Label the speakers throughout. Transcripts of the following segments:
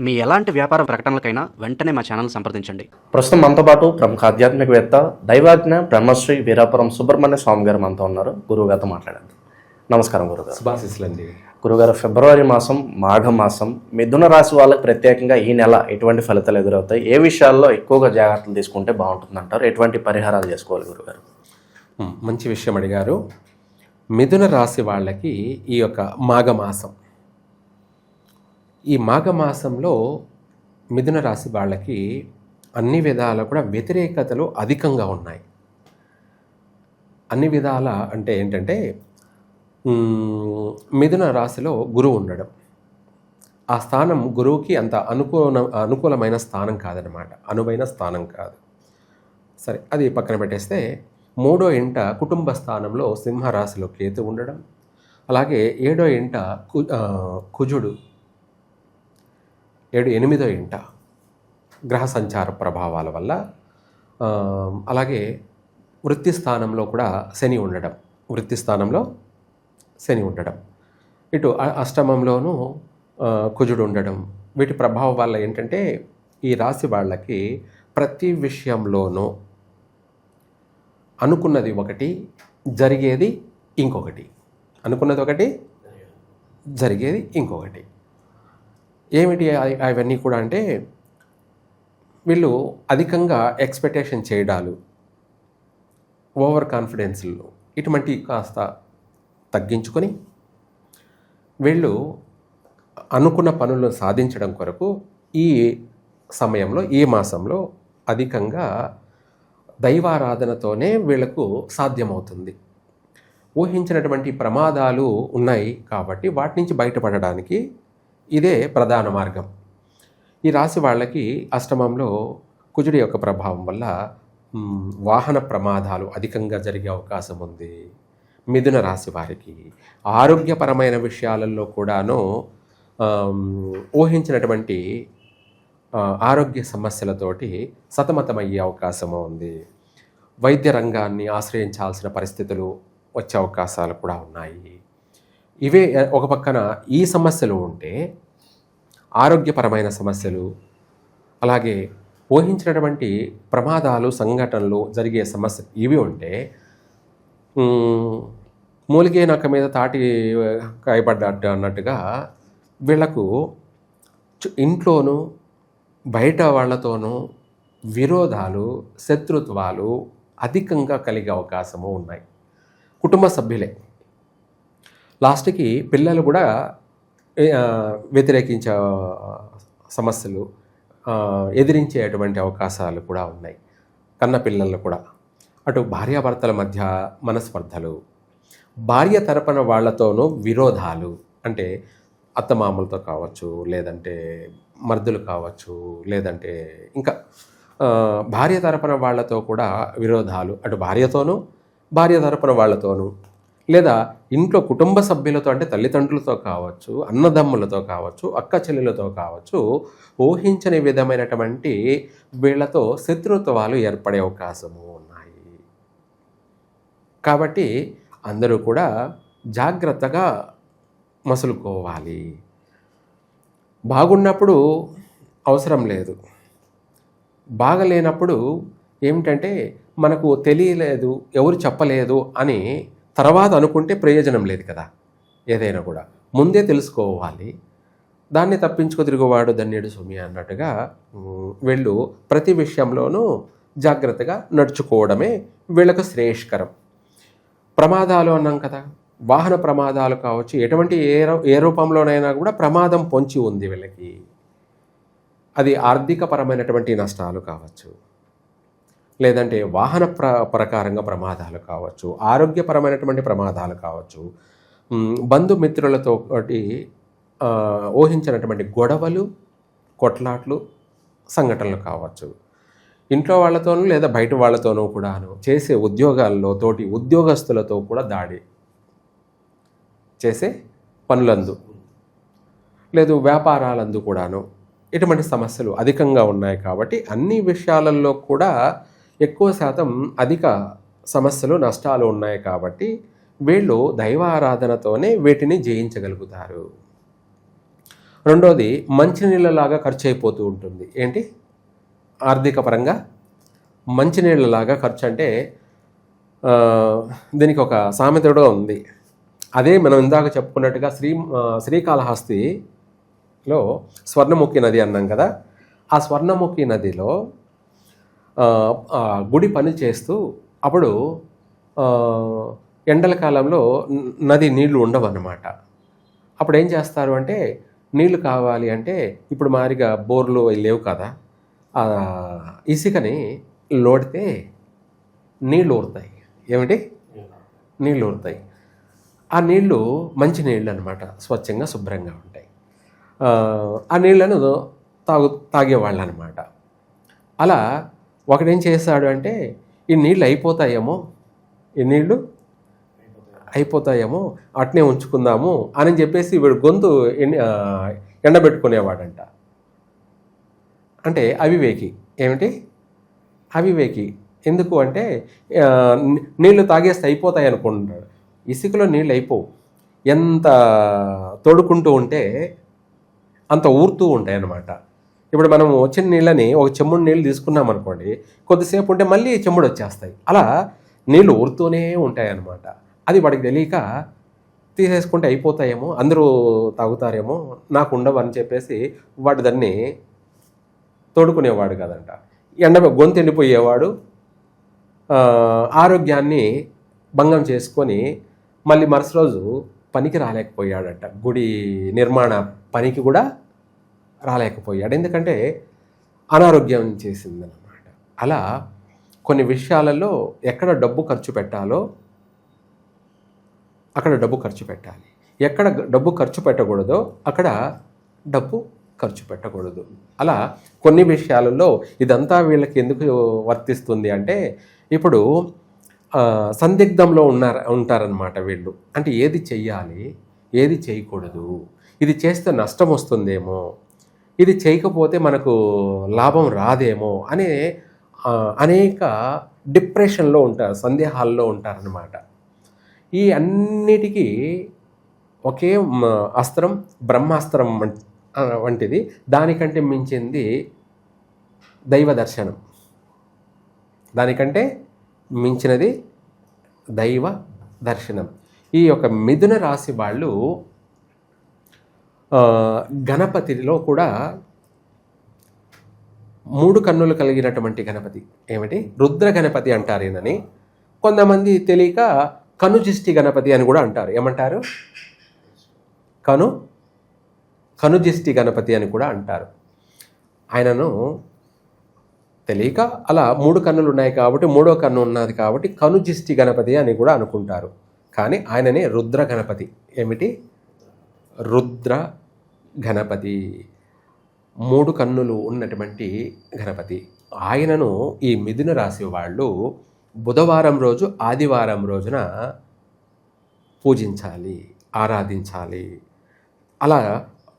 Speaker 1: మీ ఎలాంటి వ్యాపార ప్రకటనలకైనా వెంటనే మా ఛానల్ సంప్రదించండి.
Speaker 2: ప్రస్తుతం మనతో పాటు ప్రముఖ ఆధ్యాత్మికవేత్త దైవాజ్ఞ బ్రహ్మశ్రీ వీరాపురం సుబ్రహ్మణ్య స్వామి గారు మనతో ఉన్నారు. గురువు గారితో మాట్లాడండి. నమస్కారం గురుగారు.
Speaker 3: శుభాశీస్సులండి.
Speaker 2: గురుగారు, ఫిబ్రవరి మాసం మాఘ మాసం మిథున రాశి వాళ్ళకి ప్రత్యేకంగా ఈ నెల ఎటువంటి ఫలితాలు ఎదురవుతాయి? ఏ విషయాల్లో ఎక్కువగా జాగ్రత్తలు తీసుకుంటే బాగుంటుంది అంటారు? ఎటువంటి పరిహారాలు చేసుకోవాలి గురుగారు?
Speaker 3: మంచి విషయం అడిగారు. మిథున రాశి వాళ్ళకి ఈ యొక్క మాఘమాసం, ఈ మాఘమాసంలో మిథున రాశి వాళ్ళకి అన్ని విధాల కూడా వ్యతిరేకతలు అధికంగా ఉన్నాయి. అన్ని విధాల అంటే ఏంటంటే మిథున రాశిలో గురువు ఉండడం, ఆ స్థానం గురువుకి అంత అనుకూలమైన స్థానం కాదనమాట, అనువైన స్థానం కాదు. సరే, అది పక్కన పెట్టేస్తే మూడో ఇంట కుటుంబ స్థానంలో సింహరాశిలో కేతు ఉండడం, అలాగే ఏడో ఇంట కుజుడు, 8వ ఇంట గ్రహ సంచార ప్రభావాల వల్ల, అలాగే వృత్తి స్థానంలో కూడా శని ఉండడం, ఇటు అష్టమంలోనూ కుజుడు ఉండడం, వీటి ప్రభావం వల్ల ఏంటంటే ఈ రాశి వాళ్ళకి ప్రతి విషయంలోనూ అనుకున్నది ఒకటి, జరిగేది ఇంకొకటి. ఏమిటి అవన్నీ కూడా అంటే, వీళ్ళు అధికంగా ఎక్స్పెక్టేషన్ చేయడాలు, ఓవర్ కాన్ఫిడెన్స్లు, ఇటువంటివి కాస్త తగ్గించుకొని వీళ్ళు అనుకున్న పనులను సాధించడం కొరకు ఈ సమయంలో, ఈ మాసంలో అధికంగా దైవారాధనతోనే వీళ్ళకు సాధ్యమవుతుంది. ఊహించినటువంటి ప్రమాదాలు ఉన్నాయి కాబట్టి వాటి నుంచి బయటపడడానికి ఇదే ప్రధాన మార్గం. ఈ రాశి వాళ్ళకి అష్టమంలో కుజుడి యొక్క ప్రభావం వల్ల వాహన ప్రమాదాలు అధికంగా జరిగే అవకాశం ఉంది. మిథున రాశి వారికి ఆరోగ్యపరమైన విషయాలలో కూడాను ఊహించినటువంటి ఆరోగ్య సమస్యలతోటి సతమతమయ్యే అవకాశము ఉంది. వైద్య రంగాన్ని ఆశ్రయించాల్సిన పరిస్థితులు వచ్చే అవకాశాలు కూడా ఉన్నాయి. ఇవే ఒక పక్కన ఈ సమస్యలు ఉంటే, ఆరోగ్యపరమైన సమస్యలు, అలాగే ఊహించినటువంటి ప్రమాదాలు, సంఘటనలు జరిగే సమస్యలు ఇవి ఉంటే, మూలిగే నక్క మీద తాటి కాయపడ్డట్టు అన్నట్టుగా వీళ్లకు ఇంట్లోనూ బయట వాళ్ళతోనూ విరోధాలు, శత్రుత్వాలు అధికంగా కలిగే అవకాశము ఉన్నాయి. కుటుంబ సభ్యులే, లాస్ట్కి పిల్లలు కూడా వ్యతిరేకించే సమస్యలు ఎదిరించేటువంటి అవకాశాలు కూడా ఉన్నాయి. కన్న పిల్లలు కూడా, అటు భార్యాభర్తల మధ్య మనస్పర్ధలు, భార్య తరపున వాళ్ళతోనూ విరోధాలు, అంటే అత్తమామలతో కావచ్చు, లేదంటే మర్దులు కావచ్చు, లేదంటే ఇంకా భార్య తరపున వాళ్ళతో కూడా విరోధాలు, అటు భార్యతోనూ, భార్య తరపున వాళ్ళతోనూ, లేదా ఇంట్లో కుటుంబ సభ్యులతో, అంటే తల్లిదండ్రులతో కావచ్చు, అన్నదమ్ములతో కావచ్చు, అక్క చెల్లెలతో కావచ్చు, ఊహించని విధమైనటువంటి వీళ్లతో శత్రుత్వాలు ఏర్పడే అవకాశము ఉన్నాయి. కాబట్టి అందరూ కూడా జాగ్రత్తగా మసులుకోవాలి. బాగున్నప్పుడు అవసరం లేదు, బాగలేనప్పుడు ఏమిటంటే మనకు తెలియలేదు, ఎవరు చెప్పలేదు అని తర్వాత అనుకుంటే ప్రయోజనం లేదు కదా. ఏదైనా కూడా ముందే తెలుసుకోవాలి. దాన్ని తప్పించుకు తిరుగువాడు ధన్యుడు సుమి అన్నట్టుగా వీళ్ళు ప్రతి విషయంలోనూ జాగ్రత్తగా నడుచుకోవడమే వీళ్ళకు శ్రేయస్కరం. ప్రమాదాలు అన్నాం కదా, వాహన ప్రమాదాలు కావచ్చు, ఎటువంటి ఏ రూపంలోనైనా కూడా ప్రమాదం పొంచి ఉంది వీళ్ళకి. అది ఆర్థికపరమైనటువంటి నష్టాలు కావచ్చు, లేదంటే వాహన ప్రకారంగా ప్రమాదాలు కావచ్చు, ఆరోగ్యపరమైనటువంటి ప్రమాదాలు కావచ్చు, బంధుమిత్రులతో ఊహించినటువంటి గొడవలు, కొట్లాట్లు, సంఘటనలు కావచ్చు, ఇంట్లో వాళ్ళతోనూ లేదా బయట వాళ్ళతోనూ కూడాను, చేసే ఉద్యోగాల్లో తోటి ఉద్యోగస్తులతో కూడా దాడి, చేసే పనులందు లేదు వ్యాపారాలందు కూడాను ఇటువంటి సమస్యలు అధికంగా ఉన్నాయి. కాబట్టి అన్ని విషయాలలో కూడా ఎక్కువ శాతం అధిక సమస్యలు, నష్టాలు ఉన్నాయి. కాబట్టి వీళ్ళు దైవారాధనతోనే వీటిని జయించగలుగుతారు. రెండోది మంచినీళ్ళలాగా ఖర్చు అయిపోతూ ఉంటుంది. ఏంటి? ఆర్థిక పరంగా మంచినీళ్ళలాగా ఖర్చు అంటే దీనికి ఒక సామెత కూడా ఉంది. అదే మనం ఇందాక చెప్పుకున్నట్టుగా శ్రీకాళహస్తిలో స్వర్ణముఖి నది అన్నాం కదా. ఆ స్వర్ణముఖి నదిలో గుడి పని చేస్తూ అప్పుడు ఎండల కాలంలో నది నీళ్లు ఉండవు అన్నమాట. అప్పుడు ఏం చేస్తారు అంటే, నీళ్లు కావాలి అంటే ఇప్పుడు మారిగా బోర్లు లేవు కదా, ఇసుకని లోడితే నీళ్లు ఊరుతాయి. ఏమిటి? నీళ్లు ఊరుతాయి. ఆ నీళ్లు మంచి నీళ్ళు అనమాట, స్వచ్ఛంగా శుభ్రంగా ఉంటాయి. ఆ నీళ్లను తాగేవాళ్ళు అనమాట. అలా ఒకడేం చేశాడు అంటే, ఈ నీళ్ళు అయిపోతాయేమో అట్నే ఉంచుకుందాము అని చెప్పేసి వీడు గొంతు ఎండబెట్టుకునేవాడంట. అంటే అవివేకి. ఏమిటి? అవివేకి. ఎందుకు అంటే నీళ్లు తాగేస్తే అయిపోతాయి అనుకుంటున్నాడు. ఇసుకలో నీళ్ళు అయిపోవు. ఎంత తోడుకుంటూ ఉంటే అంత ఊరుతూ ఉంటాయి అన్నమాట. ఇప్పుడు మనం వచ్చిన నీళ్ళని ఒక చెమ్ముడు నీళ్ళు తీసుకున్నాం అనుకోండి, కొద్దిసేపు ఉంటే మళ్ళీ చెమ్ముడు వచ్చేస్తాయి. అలా నీళ్ళు ఊరుతూనే ఉంటాయి అన్నమాట. అది వాడికి తెలియక తీసేసుకుంటే అయిపోతాయేమో, అందరూ తాగుతారేమో, నాకు ఉండవు అని చెప్పేసి వాడు దాన్ని తోడుకునేవాడు కదంట. గొంతు ఎండిపోయేవాడు, ఆరోగ్యాన్ని భంగం చేసుకొని మళ్ళీ మరుసటి రోజు పనికి రాలేకపోయాడట. గుడి నిర్మాణ పనికి కూడా రాలేకపోయాడు, ఎందుకంటే అనారోగ్యం చేసిందన్నమాట. అలా కొన్ని విషయాలలో ఎక్కడ డబ్బు ఖర్చు పెట్టాలో అక్కడ డబ్బు ఖర్చు పెట్టాలి, ఎక్కడ డబ్బు ఖర్చు పెట్టకూడదో అక్కడ డబ్బు ఖర్చు పెట్టకూడదు. అలా కొన్ని విషయాలలో ఇదంతా వీళ్ళకి ఎందుకు వర్తిస్తుంది అంటే, ఇప్పుడు సందిగ్ధంలో ఉంటారనమాట వీళ్ళు. అంటే ఏది చెయ్యాలి, ఏది చేయకూడదు, ఇది చేస్తే నష్టం వస్తుందేమో, ఇది చేయకపోతే మనకు లాభం రాదేమో అనే అనేక డిప్రెషన్లో ఉంటారు, సందేహాల్లో ఉంటారనమాట. ఈ అన్నిటికీ ఒకే అస్త్రం, బ్రహ్మాస్త్రం వంటిది, దానికంటే మించింది దైవ దర్శనం. దానికంటే మించినది దైవ దర్శనం. ఈ యొక్క మిథున రాశి వాళ్ళు గణపతిలో కూడా 3 కన్నులు కలిగినటువంటి గణపతి. ఏమిటి? రుద్ర గణపతి అంటారు ఈయనని. కొంతమంది తెలియక కనుజిష్టి గణపతి అని కూడా అంటారు. ఏమంటారు? కనుజిష్టి గణపతి అని కూడా అంటారు. ఆయనను తెలియక అలా 3 కన్నులు ఉన్నాయి కాబట్టి, 3వ కన్ను ఉన్నది కాబట్టి కనుజిష్టి గణపతి అని కూడా అనుకుంటారు. కానీ ఆయననే రుద్ర గణపతి. ఏమిటి? రుద్ర గణపతి, 3 కన్నులు ఉన్నటువంటి గణపతి. ఆయనను ఈ మిథున రాశి వాళ్ళు బుధవారం రోజు, ఆదివారం రోజున పూజించాలి, ఆరాధించాలి. అలా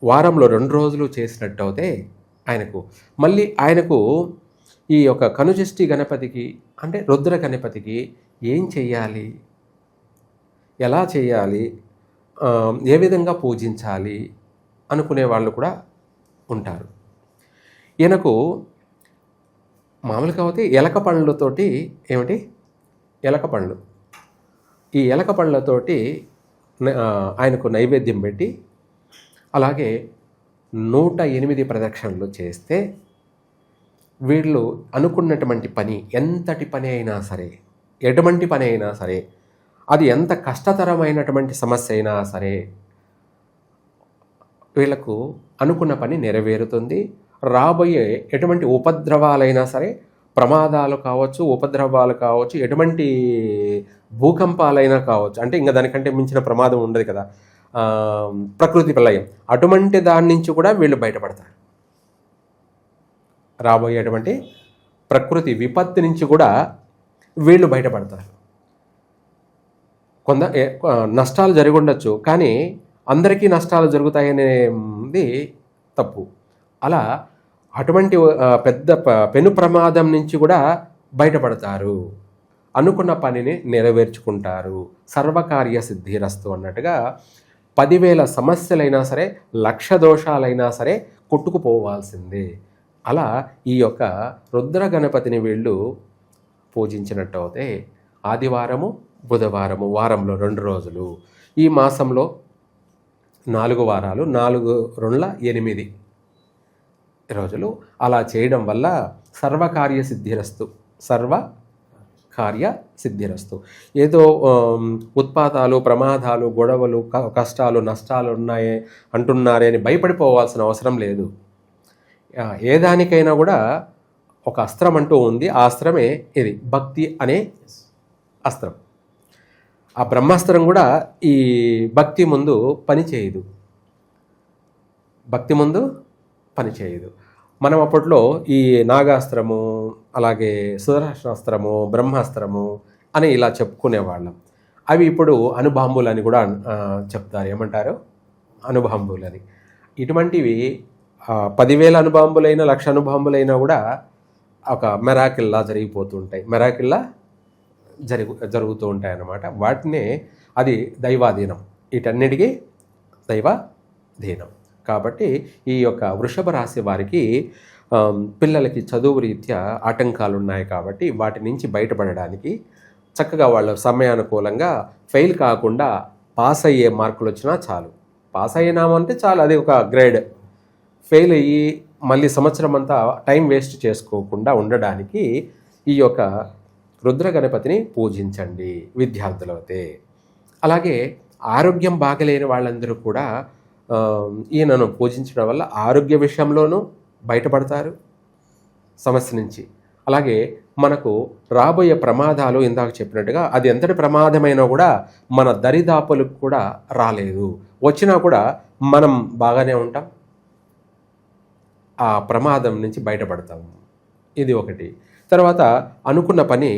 Speaker 3: వారంలో 2 రోజులు చేసినట్టు అయితే ఆయనకు ఈ యొక్క కనుజిష్టి గణపతికి అంటే రుద్ర గణపతికి ఏం చెయ్యాలి, ఎలా చేయాలి, ఏ విధంగా పూజించాలి అనుకునే వాళ్ళు కూడా ఉంటారు. ఈయనకు మామూలుగా అయితే ఎలక పండ్లతోటి, ఏమిటి? ఎలక పండ్లు. ఈ ఎలక పండ్లతోటి ఆయనకు నైవేద్యం పెట్టి, అలాగే 108 ప్రదక్షిణలు చేస్తే వీళ్ళు అనుకున్నటువంటి పని, ఎంతటి పని అయినా సరే, ఎటువంటి పని అయినా సరే, అది ఎంత కష్టతరమైనటువంటి సమస్య అయినా సరే, వీళ్ళకు అనుకున్న పని నెరవేరుతుంది. రాబోయే ఎటువంటి ఉపద్రవాలైనా సరే, ప్రమాదాలు కావచ్చు, ఉపద్రవాలు కావచ్చు, ఎటువంటి భూకంపాలైనా కావచ్చు, అంటే ఇంకా దానికంటే మించిన ప్రమాదం ఉండదు కదా, ప్రకృతి ప్రళయం, అటువంటి దాని నుంచి కూడా వీళ్ళు బయటపడతారు. రాబోయేటువంటి ప్రకృతి విపత్తు నుంచి కూడా వీళ్ళు బయటపడతారు. నష్టాలు జరిగి ఉండొచ్చు, కానీ అందరికీ నష్టాలు జరుగుతాయనేది తప్పు. అలా అటువంటి పెద్ద పెను ప్రమాదం నుంచి కూడా బయటపడతారు, అనుకున్న పనిని నెరవేర్చుకుంటారు. సర్వకార్య సిద్ధిరస్తు అన్నట్టుగా 10,000 సమస్యలైనా సరే, 1,00,000 దోషాలైనా సరే కొట్టుకుపోవాల్సిందే. అలా ఈ యొక్క రుద్ర గణపతిని వీళ్ళు పూజించినట్టు అవుతే ఆదివారము, బుధవారము, వారంలో 2 రోజులు, ఈ మాసంలో 4 వారాలు, 4 2 8 రోజులు అలా చేయడం వల్ల సర్వకార్య సిద్ధిరస్తు. ఏదో ఉత్పాతాలు, ప్రమాదాలు, గొడవలు, కష్టాలు, నష్టాలు ఉన్నాయి అంటున్నారే అని భయపడిపోవాల్సిన అవసరం లేదు. ఏ దానికైనా కూడా ఒక అస్త్రం అంటూ ఉంది. ఆ అస్త్రమే ఇది భక్తి అనే అస్త్రం. ఆ బ్రహ్మాస్త్రం కూడా ఈ భక్తి ముందు పనిచేయదు. మనం అప్పట్లో ఈ నాగాస్త్రము, అలాగే సుదర్శనాస్త్రము, బ్రహ్మాస్త్రము అని ఇలా చెప్పుకునేవాళ్ళం. అవి ఇప్పుడు అణుబాంబులని కూడా చెప్తారు. ఏమంటారు? అణుబాంబులని. ఇటువంటివి 10,000 అణుబాంబులైనా, 1,00,000 అణుబాంబులైనా కూడా ఒక మెరాకిల్లా జరుగుతూ ఉంటాయి అన్నమాట. వాటినే అది దైవాధీనం. వీటన్నిటికీ దైవాధీనం. కాబట్టి ఈ యొక్క వృషభ రాశి వారికి పిల్లలకి చదువు రీత్యా ఆటంకాలు ఉన్నాయి కాబట్టి వాటి నుంచి బయటపడడానికి చక్కగా వాళ్ళ సమయానుకూలంగా ఫెయిల్ కాకుండా పాస్ అయ్యే మార్కులు వచ్చినా చాలు. పాస్ అయినామంటే చాలు, అది ఒక గ్రేడ్. ఫెయిల్ అయ్యి మళ్ళీ సంవత్సరం అంతా టైం వేస్ట్ చేసుకోకుండా ఉండడానికి ఈ యొక్క రుద్ర గణపతిని పూజించండి విద్యార్థులైతే. అలాగే ఆరోగ్యం బాగలేని వాళ్ళందరూ కూడా ఈయనను పూజించడం వల్ల ఆరోగ్య విషయంలోనూ బయటపడతారు సమస్య నుంచి. అలాగే మనకు రాబోయే ప్రమాదాలు ఇందాక చెప్పినట్టుగా అది ఎంతటి ప్రమాదమైనా కూడా మన దరిదాపులకు కూడా రాలేదు. వచ్చినా కూడా మనం బాగానే ఉంటాం, ఆ ప్రమాదం నుంచి బయటపడతాం. ఇది ఒకటి. తర్వాత అనుకున్న పని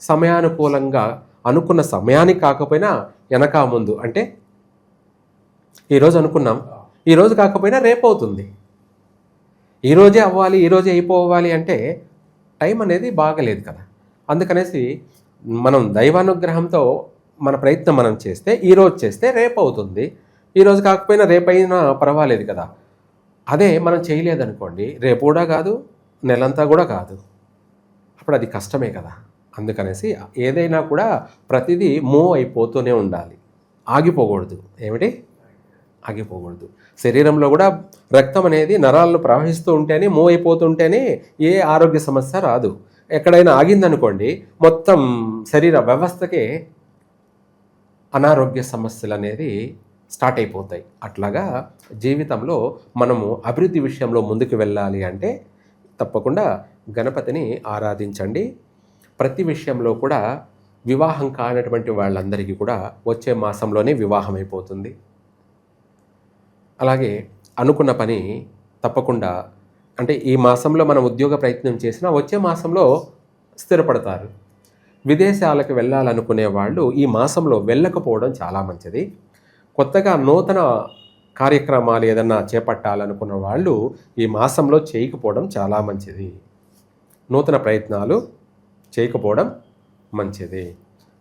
Speaker 3: సమయానుకూలంగా, అనుకున్న సమయానికి కాకపోయినా వెనక ముందు, అంటే ఈరోజు అనుకున్నాం, ఈరోజు కాకపోయినా రేపు అవుతుంది. ఈరోజే అవ్వాలి, ఈరోజే అయిపోవాలి అంటే టైం అనేది బాగలేదు కదా. అందుకనేసి మనం దైవానుగ్రహంతో మన ప్రయత్నం మనం చేస్తే, ఈరోజు చేస్తే రేపు అవుతుంది. ఈరోజు కాకపోయినా రేపైనా పర్వాలేదు కదా. అదే మనం చేయలేదనుకోండి, రేపు కూడా కాదు, నెలంతా కూడా కాదు. అప్పుడు అది కష్టమే కదా. అందుకనేసి ఏదైనా కూడా ప్రతిదీ మూవ్ అయిపోతూనే ఉండాలి, ఆగిపోకూడదు. ఆగిపోకూడదు. శరీరంలో కూడా రక్తం అనేది నరాలను ప్రవహిస్తూ ఉంటేనే, మూవ్ అయిపోతుంటేనే ఏ ఆరోగ్య సమస్య రాదు. ఎక్కడైనా ఆగిందనుకోండి, మొత్తం శరీర వ్యవస్థకే అనారోగ్య సమస్యలు అనేది స్టార్ట్ అయిపోతాయి. అట్లాగా జీవితంలో మనము అభివృద్ధి విషయంలో ముందుకు వెళ్ళాలి అంటే తప్పకుండా గణపతిని ఆరాధించండి. ప్రతి విషయంలో కూడా వివాహం కానటువంటి వాళ్ళందరికీ కూడా వచ్చే మాసంలోనే వివాహం అయిపోతుంది. అలాగే అనుకున్న పని తప్పకుండా, అంటే ఈ మాసంలో మనం ఉద్యోగ ప్రయత్నం చేసినా వచ్చే మాసంలో స్థిరపడతారు. విదేశాలకు వెళ్ళాలనుకునే వాళ్ళు ఈ మాసంలో వెళ్ళకపోవడం చాలా మంచిది. కొత్తగా నూతన కార్యక్రమాలు ఏదన్నా చేపట్టాలనుకున్న వాళ్ళు ఈ మాసంలో చేయకపోవడం చాలా మంచిది. నూతన ప్రయత్నాలు చేయకపోవడం మంచిది.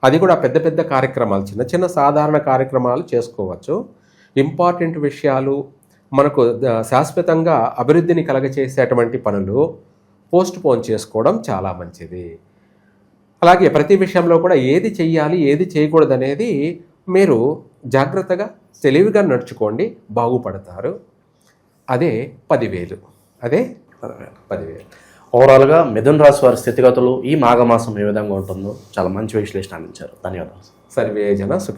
Speaker 3: అది కూడా పెద్ద పెద్ద కార్యక్రమాలు, చిన్న చిన్న సాధారణ కార్యక్రమాలు చేసుకోవచ్చు. ఇంపార్టెంట్ విషయాలు, మనకు శాశ్వతంగా అభివృద్ధిని కలగచేసేటువంటి పనులు పోస్ట్ పోన్ చేసుకోవడం చాలా మంచిది. అలాగే ప్రతి విషయంలో కూడా ఏది చెయ్యాలి, ఏది చేయకూడదు అనేది మీరు జాగ్రత్తగా తెలివిగా నడుచుకోండి, బాగుపడతారు. అదే 10,000.
Speaker 2: ఓవరాల్గా మిథున రాశి వారి స్థితిగతులు ఈ మాఘమాసం ఏ విధంగా ఉంటుందో చాలా మంచి విశ్లేషణ అందించారు. ధన్యవాదాలు.
Speaker 3: సర్వే జన సుఖి